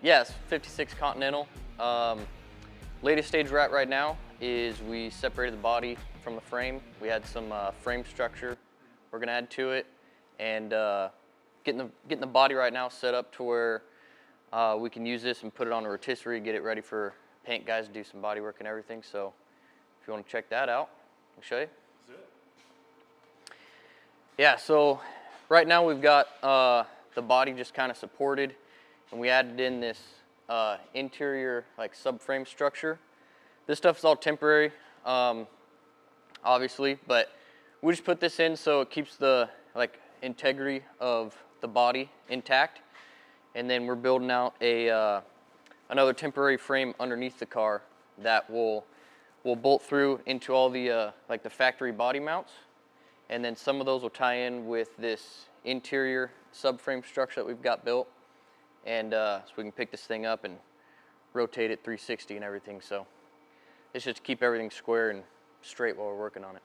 Yes, 56 Continental. Latest stage we're at right now is we separated the body from the frame. We had some frame structure we're gonna add to it, and getting the body right now set up to where we can use this and put it on a rotisserie, get it ready for paint guys to do some body work and everything. So if you want to check that out, I'll show you. Let's do it. Yeah, so right now we've got the body just kind of supported, and we added in this interior like subframe structure. This stuff is all temporary, obviously, but we just put this in so it keeps the integrity of the body intact. And then we're building out a another temporary frame underneath the car that will bolt through into all the the factory body mounts, and then some of those will tie in with this interior subframe structure that we've got built, and so we can pick this thing up and rotate it 360 and everything. So it's just to keep everything square and straight while we're working on it.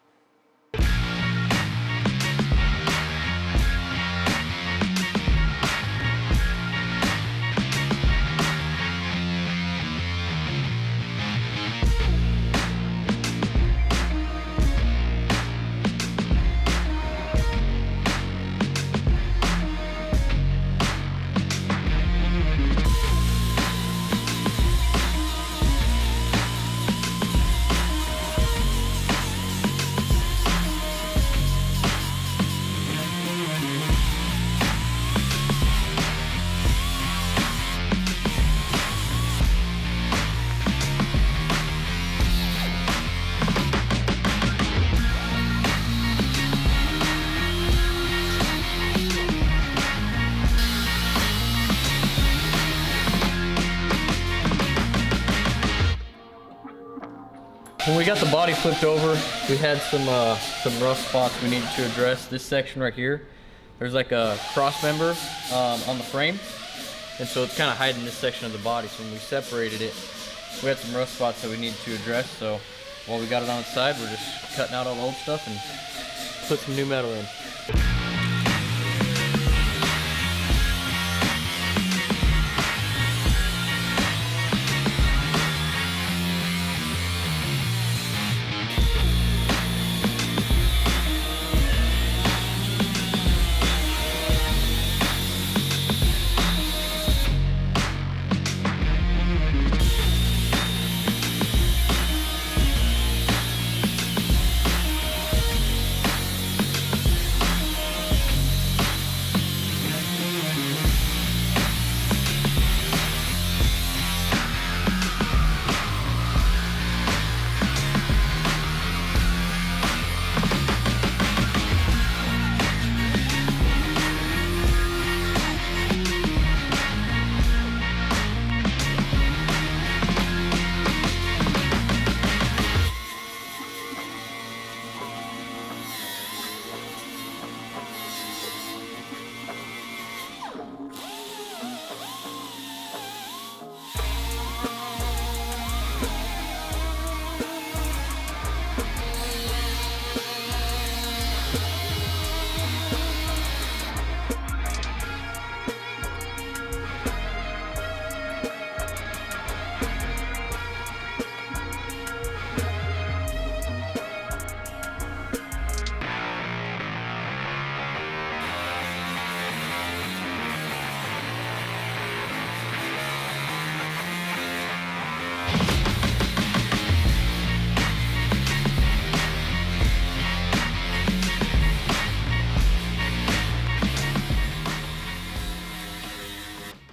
When we got the body flipped over, we had some rough spots we needed to address. This section right here, there's like a cross member on the frame, and so it's kind of hiding this section of the body. So when we separated it, we had some rough spots that we needed to address. So while we got it on its side, we're just cutting out all the old stuff and put some new metal in.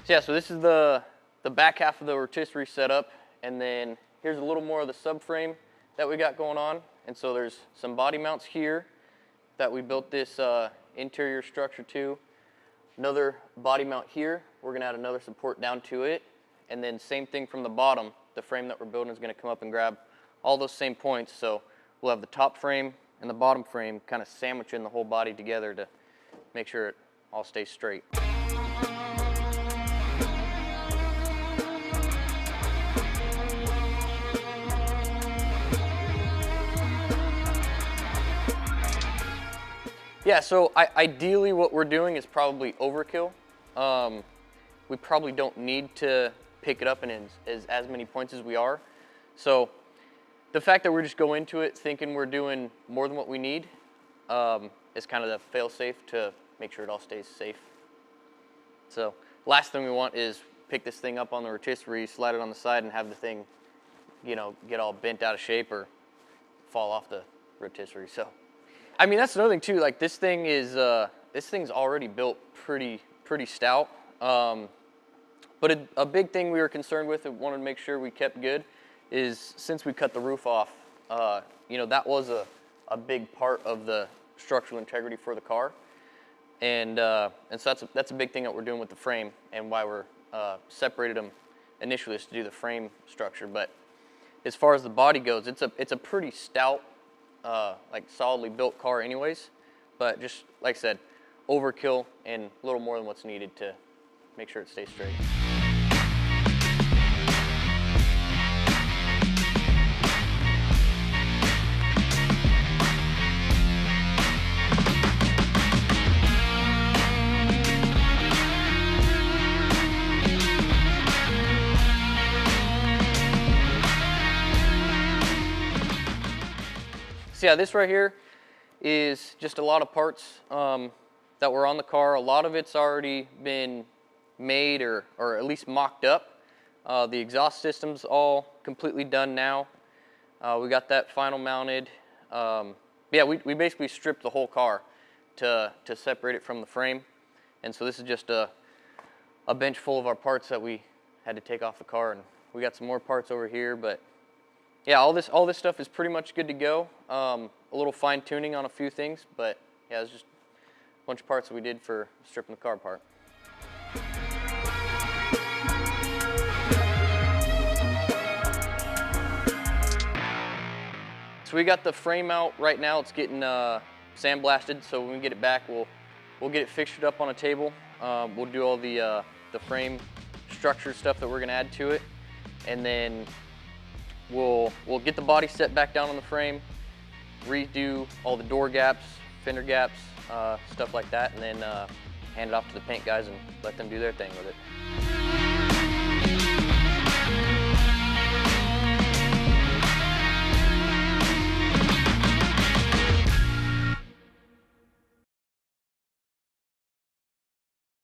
Yeah, so this is the back half of the rotisserie setup, and then here's a little more of the subframe that we got going on. And so there's some body mounts here that we built this interior structure to. Another body mount here, we're gonna add another support down to it, and then same thing from the bottom. The frame that we're building is gonna come up and grab all those same points, so we'll have the top frame and the bottom frame kind of sandwiching the whole body together to make sure it all stays straight. Yeah, so ideally what we're doing is probably overkill. we probably don't need to pick it up in as many points as we are. So the fact that we're just go into it thinking we're doing more than what we need is kind of the fail-safe to make sure it all stays safe. So last thing we want is pick this thing up on the rotisserie, slide it on the side, and have the thing, you know, get all bent out of shape or fall off the rotisserie. So, I mean, that's another thing too. Like this thing is, this thing's already built pretty stout. But a big thing we were concerned with and wanted to make sure we kept good is since we cut the roof off, you know, that was a big part of the structural integrity for the car. And so that's a big thing that we're doing with the frame, and why we're separated them initially is to do the frame structure. But as far as the body goes, it's a pretty stout, like solidly built car anyways. But just like I said, overkill and a little more than what's needed to make sure it stays straight. So yeah, this right here is just a lot of parts that were on the car. A lot of it's already been made or at least mocked up. The exhaust system's all completely done now. We got that final mounted. Yeah, we basically stripped the whole car to separate it from the frame. And so this is just a bench full of our parts that we had to take off the car. And we got some more parts over here, but yeah, all this stuff is pretty much good to go. A little fine tuning on a few things, but yeah, it's just a bunch of parts that we did for stripping the car apart. So we got the frame out right now. It's getting sandblasted. So when we get it back, we'll get it fixtured up on a table. We'll do all the frame structure stuff that we're gonna add to it, and then we'll get the body set back down on the frame, redo all the door gaps, fender gaps, stuff like that, and then hand it off to the paint guys and let them do their thing with it.